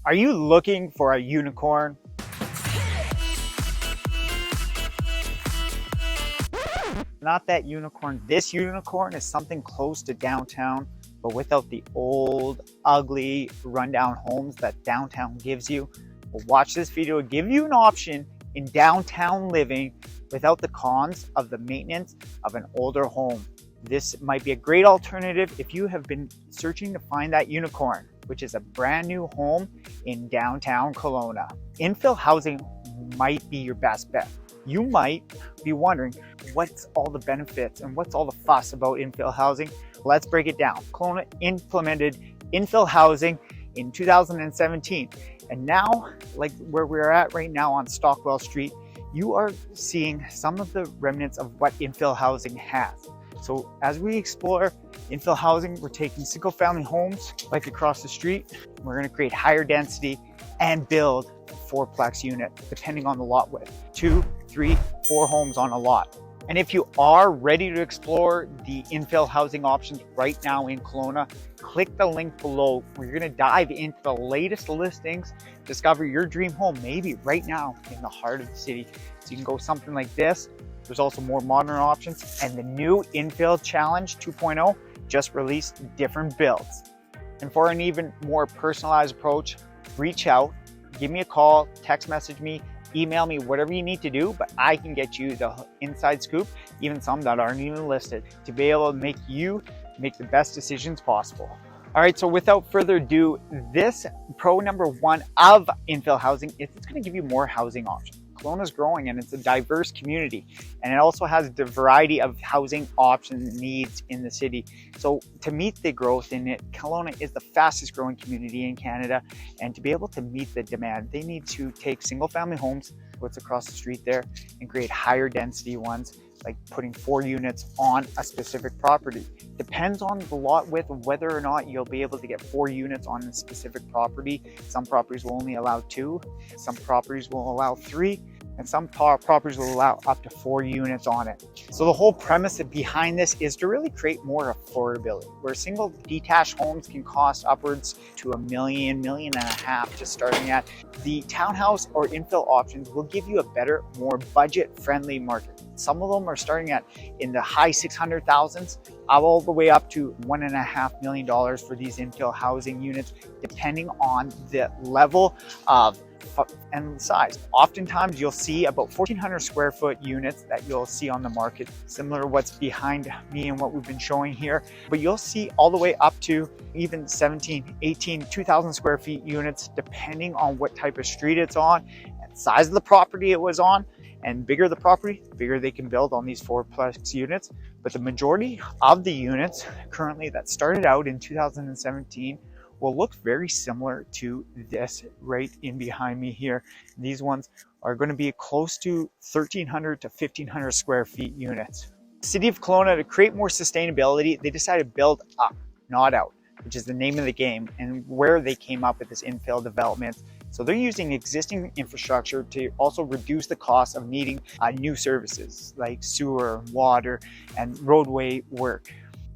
Are you looking for a unicorn? Not that unicorn. This unicorn is something close to downtown, but without the old, ugly, rundown homes that downtown gives you. Well, watch this video to give you an option in downtown living without the cons of the maintenance of an older home. This might be a great alternative if you have been searching to find that unicorn, which is a brand new home in downtown Kelowna. Infill housing might be your best bet. You might be wondering what's all the benefits and what's all the fuss about infill housing. Let's break it down. Kelowna implemented infill housing in 2017. And now, like where we're at right now on Stockwell Street, you are seeing some of the remnants of what infill housing has. So as we explore infill housing, we're taking single family homes like across the street. We're going to create higher density and build fourplex units depending on the lot width. 2, 3, 4 homes on a lot. And if you are ready to explore the infill housing options right now in Kelowna, click the link below where you're going to dive into the latest listings, discover your dream home, maybe right now in the heart of the city. So you can go something like this. There's also more modern options, and the new Infill Challenge 2.0 just released different builds. And for an even more personalized approach, reach out, give me a call, text message me, email me, whatever you need to do, but I can get you the inside scoop, even some that aren't even listed, to be able to make you make the best decisions possible. All right, so without further ado, this pro number one of infill housing is it's going to give you more housing options. Kelowna is growing and it's a diverse community, and it also has the variety of housing options needs in the city. So to meet the growth in it, Kelowna is the fastest growing community in Canada, and to be able to meet the demand, they need to take single family homes, what's across the street there, and create higher density ones, like putting 4 units on a specific property. Depends on the lot width, whether or not you'll be able to get 4 units on a specific property. Some properties will only allow 2, some properties will allow 3, and some properties will allow up to 4 units on it. So the whole premise behind this is to really create more affordability, where single detached homes can cost upwards to $1 million, $1.5 million just starting at. The townhouse or infill options will give you a better, more budget-friendly market. Some of them are starting at in the high 600,000s, all the way up to $1.5 million for these infill housing units, depending on the level of and size. Oftentimes you'll see about 1,400 square foot units that you'll see on the market, similar to what's behind me and what we've been showing here, but you'll see all the way up to even 17, 18, 2,000 square feet units, depending on what type of street it's on and size of the property it was on. And bigger the property, bigger they can build on these fourplex units. But the majority of the units currently that started out in 2017 will look very similar to this right in behind me here. These ones are going to be close to 1,300 to 1,500 square feet units. The City of Kelowna, to create more sustainability, they decided to build up, not out, which is the name of the game, and where they came up with this infill development. So they're using existing infrastructure to also reduce the cost of needing new services like sewer, water, and roadway work.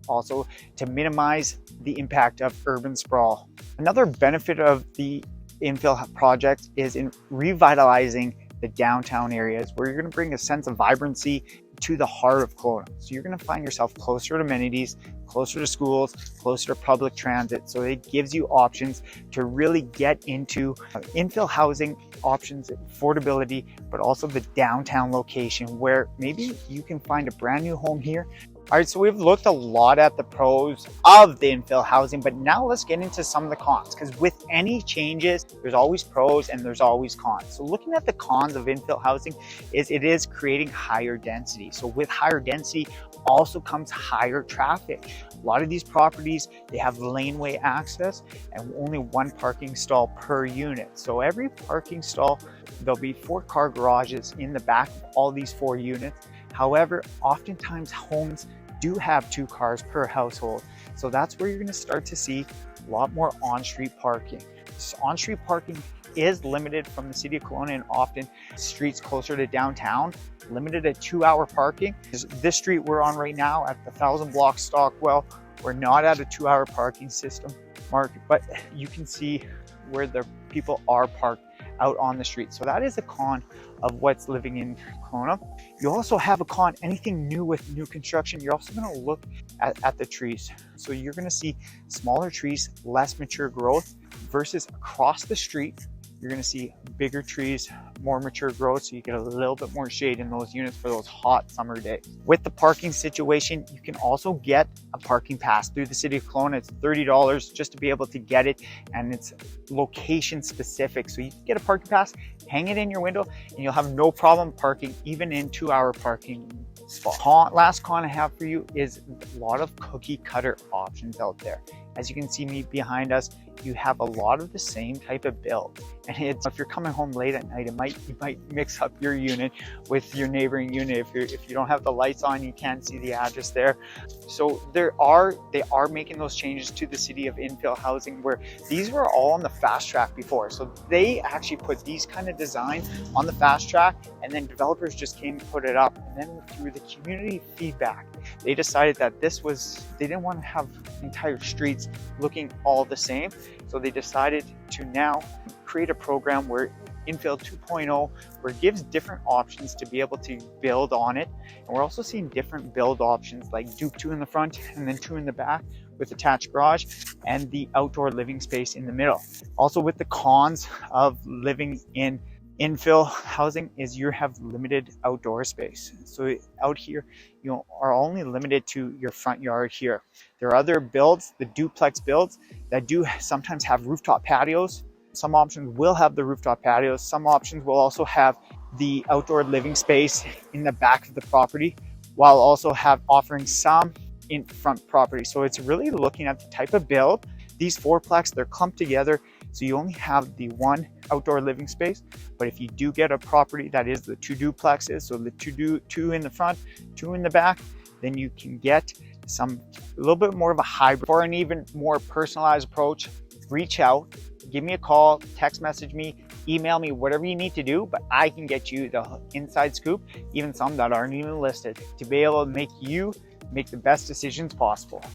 Also to minimize the impact of urban sprawl. Another benefit of the infill project is in revitalizing the downtown areas, where you're going to bring a sense of vibrancy to the heart of Kelowna. So you're going to find yourself closer to amenities, closer to schools, closer to public transit. So it gives you options to really get into infill housing options, affordability, but also the downtown location where maybe you can find a brand new home here. All right, so we've looked a lot at the pros of the infill housing, but now let's get into some of the cons, because with any changes, there's always pros and there's always cons. So looking at the cons of infill housing is it is creating higher density. So with higher density also comes higher traffic. A lot of these properties, they have laneway access and only 1 parking stall per unit. So every parking stall, there'll be 4 car garages in the back of all these 4 units. However, oftentimes homes do have 2 cars per household. So that's where you're going to start to see a lot more on-street parking. This on-street parking is limited from the City of Kelowna, and often streets closer to downtown, limited at 2-hour parking. This street we're on right now at the 1,000 block Stockwell, we're not at a 2-hour parking system mark, but you can see where the people are parked out on the street. So that is a con of what's living in Kelowna. You also have a con, anything new with new construction, you're also going to look at the trees. So you're going to see smaller trees, less mature growth, versus across the street you're going to see bigger trees, more mature growth, so you get a little bit more shade in those units for those hot summer days. With the parking situation, you can also get a parking pass through the city of Kelowna. It's $30 just to be able to get it, and it's location specific. So you can get a parking pass, hang it in your window, and you'll have no problem parking, even in 2-hour parking spot. Last con I have for you is a lot of cookie cutter options out there. As you can see me behind us, you have a lot of the same type of build. And if you're coming home late at night, you might mix up your unit with your neighboring unit. If you don't have the lights on, you can't see the address there. So they are making those changes to the city of infill housing, where these were all on the fast track before. So they actually put these kind of designs on the fast track, and then developers just came and put it up. And then through the community feedback, they decided that they didn't want to have entire streets looking all the same. So they decided to now create a program where Infill 2.0, where it gives different options to be able to build on it. And we're also seeing different build options like Duke 2 in the front and then 2 in the back with attached garage and the outdoor living space in the middle. Also, with the cons of living in infill housing is you have limited outdoor space. So out here, you are only limited to your front yard here. There are other builds, the duplex builds, that do sometimes have rooftop patios. Some options will have the rooftop patios. Some options will also have the outdoor living space in the back of the property, while also offering some in front property. So it's really looking at the type of build. These fourplex, they're clumped together, so you only have the one outdoor living space. But if you do get a property that is the 2 duplexes, so the two in the front, 2 in the back, then you can get a little bit more of a hybrid. For an even more personalized approach, reach out, give me a call, text message me, email me, whatever you need to do, but I can get you the inside scoop, even some that aren't even listed, to be able to make you make the best decisions possible.